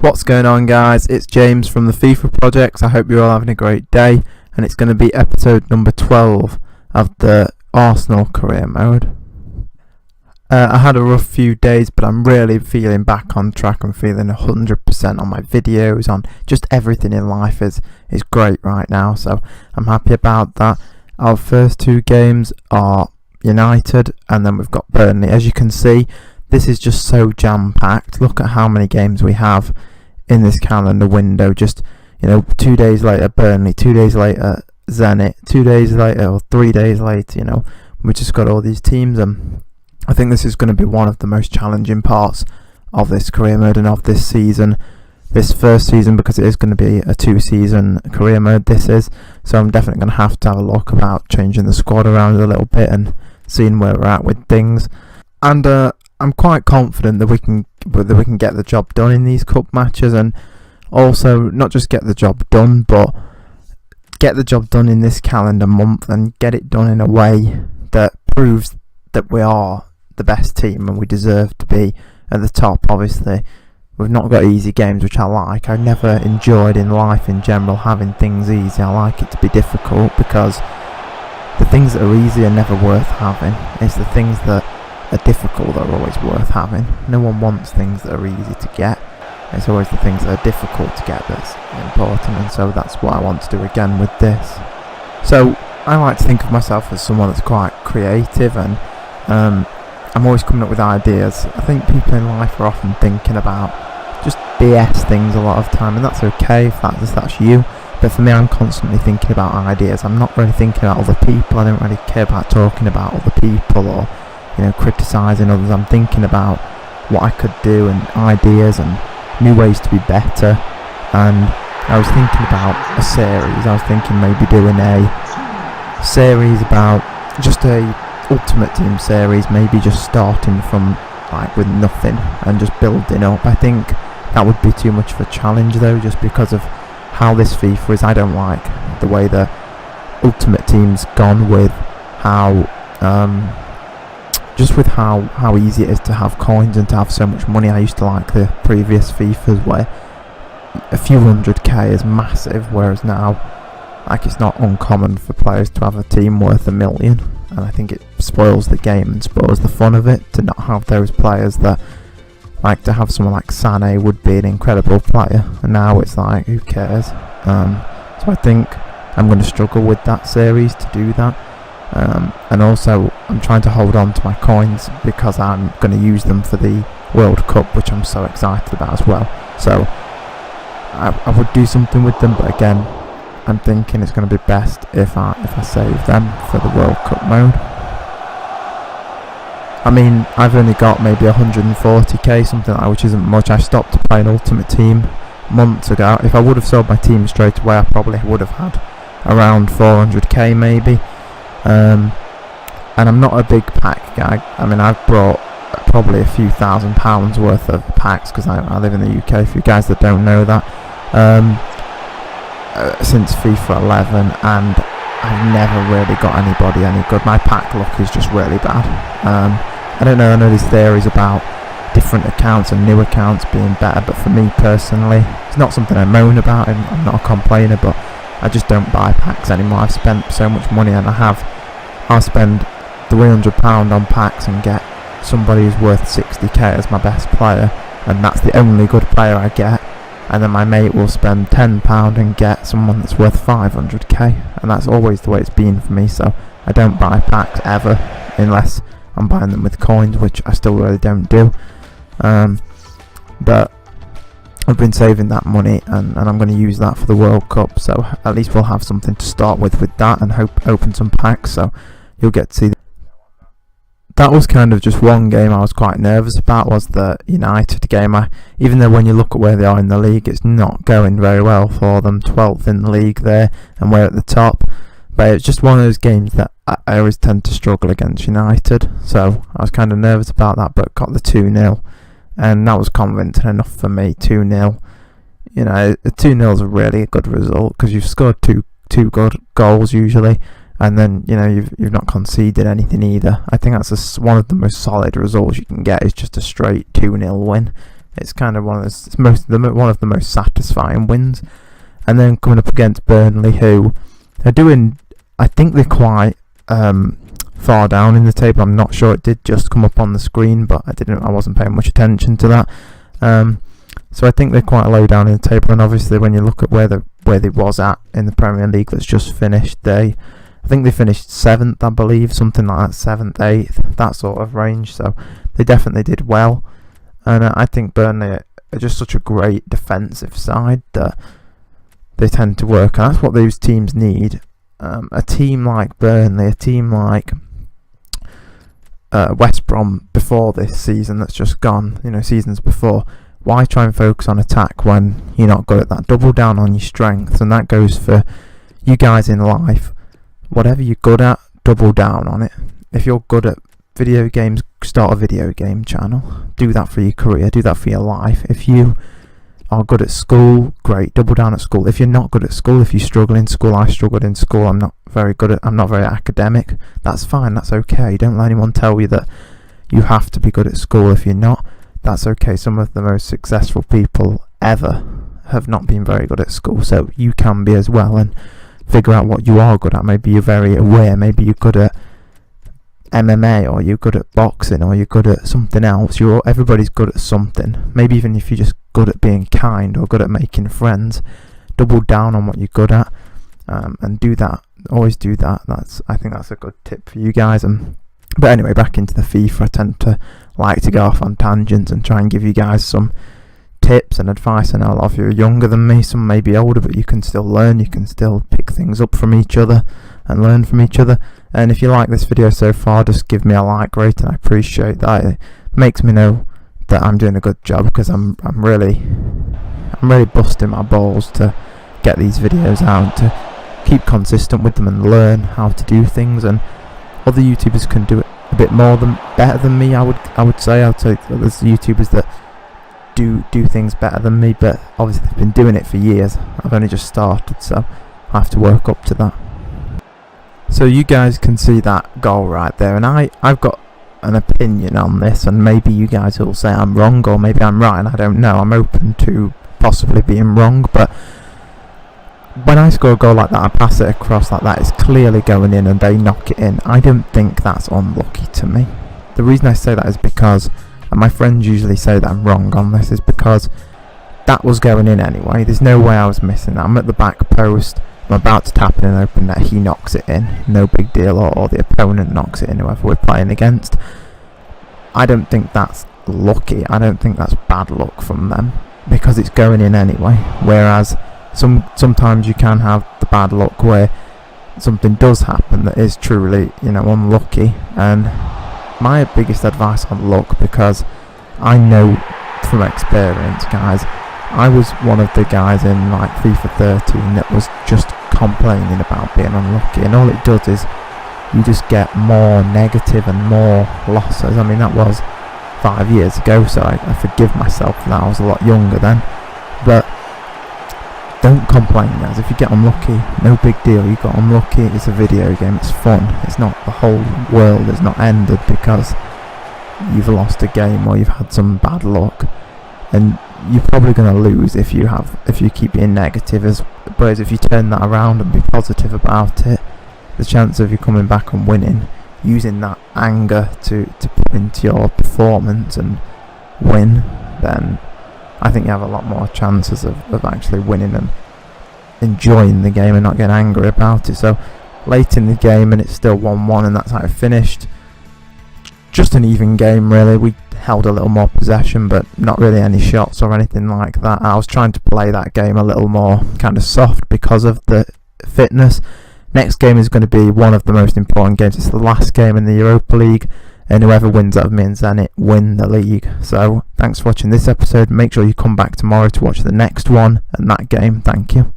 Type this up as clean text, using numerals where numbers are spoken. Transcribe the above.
What's going on, guys? It's James from the FIFA projects. I hope you're all having a great day, and it's going to be episode number 12 of the Arsenal career mode. I had a rough few days, but I'm really feeling back on track. I'm feeling 100% on my videos, on just everything in life is great right now, so I'm happy about that. Our first two games are United, and then we've got Burnley. As you can see, this is just so jam-packed. Look at how many games we have in this calendar window. Just, 2 days later Burnley, 2 days later Zenit, 2 days later or 3 days later, we just got all these teams, and I think this is going to be one of the most challenging parts of this career mode and of this season, this first season, because it is going to be a 2-season career mode this is, so I'm definitely going to have a look about changing the squad around a little bit and seeing where we're at with things. And I'm quite confident that we can get the job done in these cup matches, and also not just get the job done, but get the job done in this calendar month and get it done in a way that proves that we are the best team and we deserve to be at the top. Obviously, we've not got easy games, which I like. I never enjoyed in life in general having things easy. I like it to be difficult, because the things that are easy are never worth having. It's the things that are difficult that are always worth having. No one wants things that are easy to get. It's always the things that are difficult to get that's important, and so that's what I want to do again with this. So I like to think of myself as someone that's quite creative, and I'm always coming up with ideas. I think people in life are often thinking about just BS things a lot of time, and that's okay if that's you. But for me, I'm constantly thinking about ideas. I'm not really thinking about other people. I don't really care about talking about other people or criticising others. I'm thinking about what I could do and ideas and new ways to be better. And I was thinking about a series. I was thinking maybe doing a series about just a Ultimate Team series, maybe just starting from with nothing and just building up. I think that would be too much of a challenge though, just because of how this FIFA is. I don't like the way the Ultimate Team's gone with how how easy it is to have coins and to have so much money. I used to like the previous FIFAs where a few 100k is massive, whereas now it's not uncommon for players to have a team worth $1 million, and I think it spoils the game and spoils the fun of it to not have those players that to have someone like Sané would be an incredible player, and now it's who cares. So I think I'm going to struggle with that series to do that. And also I'm trying to hold on to my coins because I'm going to use them for the World Cup, which I'm so excited about as well. So I would do something with them, but again, I'm thinking it's going to be best if I save them for the World Cup mode. I mean, I've only got maybe 140k, something like that, which isn't much. I stopped playing Ultimate Team months ago. If I would have sold my team straight away, I probably would have had around 400k maybe. And I'm not a big pack guy. I mean, I've brought probably a few £1,000s worth of packs, because I live in the UK, for you guys that don't know that, since FIFA 11, and I've never really got anybody any good. My pack luck is just really bad. I don't know, I know there's theories about different accounts and new accounts being better, but for me personally, it's not something I moan about. I'm not a complainer, but I just don't buy packs anymore. I've spent so much money, and I'll spend £300 on packs and get somebody who's worth 60k as my best player, and that's the only good player I get. And then my mate will spend £10 and get someone that's worth 500k, and that's always the way it's been for me. So I don't buy packs ever unless I'm buying them with coins, which I still really don't do. But I've been saving that money, and I'm going to use that for the World Cup, so at least we'll have something to start with that, and hope open some packs, so you'll get to see. That was kind of just one game I was quite nervous about, was the United game. Even though when you look at where they are in the league, it's not going very well for them. 12th in the league there, and we're at the top. But it's just one of those games that I always tend to struggle against United, so I was kind of nervous about that, but got the 2-0, and that was convincing enough for me. 2-0, a 2-0 is a really good result, because you've scored two good goals usually, and then you've not conceded anything either. I think that's one of the most solid results you can get, is just a straight 2-0 win. It's kind of one of the most satisfying wins. And then coming up against Burnley, who are doing, I think they're quite far down in the table. I'm not sure, it did just come up on the screen, but I wasn't paying much attention to that. So I think they're quite low down in the table, and obviously when you look at where they was at in the Premier League that's just finished, I think they finished 7th, I believe, something like that, 7th, 8th, that sort of range. So they definitely did well, and I think Burnley are just such a great defensive side that they tend to work, and that's what those teams need. A team like Burnley, a team like West Brom before this season that's just gone, seasons before, why try and focus on attack when you're not good at that? Double down on your strengths, and that goes for you guys in life. Whatever you're good at, double down on it. If you're good at video games, start a video game channel. Do that for your career, do that for your life. If you are good at school, great, double down at school. If you're not good at school, if you struggle in school, I struggled in school, I'm not very academic, that's fine, that's okay. Don't let anyone tell you that you have to be good at school if you're not. That's okay. Some of the most successful people ever have not been very good at school, so you can be as well, and figure out what you are good at. Maybe you're very aware, maybe you're good at MMA, or you're good at boxing, or you're good at something else. Everybody's good at something. Maybe even if you're just good at being kind or good at making friends, double down on what you're good at, and do that. Always do that. I think that's a good tip for you guys. But anyway, back into the FIFA. I tend to like to go off on tangents and try and give you guys some tips and advice. And a lot of you are younger than me, some may be older, but you can still learn, you can still pick things up from each other and learn from each other. And if you like this video so far, just give me a like rate, and I appreciate that. It makes me know that I'm doing a good job, because I'm really busting my balls to get these videos out, to keep consistent with them and learn how to do things. And other YouTubers can do it a bit better than me. I would say there's YouTubers that do things better than me, but obviously they've been doing it for years. I've only just started, so I have to work up to that. So you guys can see that goal right there, and I've got an opinion on this, and maybe you guys will say I'm wrong, or maybe I'm right, and I don't know. I'm open to possibly being wrong, but when I score a goal like that, I pass it across like that, it's clearly going in and they knock it in. I don't think that's unlucky to me. The reason I say that is because, and my friends usually say that I'm wrong on this, is because that was going in anyway. There's no way I was missing that. I'm at the back post, I'm about to tap in an open net, he knocks it in, no big deal, or the opponent knocks it in, whoever we're playing against. I don't think that's lucky, I don't think that's bad luck from them, because it's going in anyway. Whereas sometimes you can have the bad luck where something does happen that is truly, unlucky. And my biggest advice on luck, because I know from experience, guys, I was one of the guys in like FIFA 13 that was just complaining about being unlucky, and all it does is you just get more negative and more losses. I mean, that was 5 years ago, so I forgive myself for that. I was a lot younger then, but don't complain, guys. If you get unlucky, no big deal. You got unlucky, it's a video game, it's fun. It's not the whole world has not ended because you've lost a game or you've had some bad luck. And you're probably going to lose if you keep being negative. Whereas if you turn that around and be positive about it, the chance of you coming back and winning, using that anger to put into your performance and win, then I think you have a lot more chances of actually winning and enjoying the game and not getting angry about it. So late in the game, and it's still 1-1, and that's how it finished. Just an even game, really. We held a little more possession, but not really any shots or anything like that. I was trying to play that game a little more kind of soft because of the fitness. Next game is going to be one of the most important games. It's the last game in the Europa League, and whoever wins out of me and Zenit win the league. So thanks for watching this episode. Make sure you come back tomorrow to watch the next one and that game. Thank you.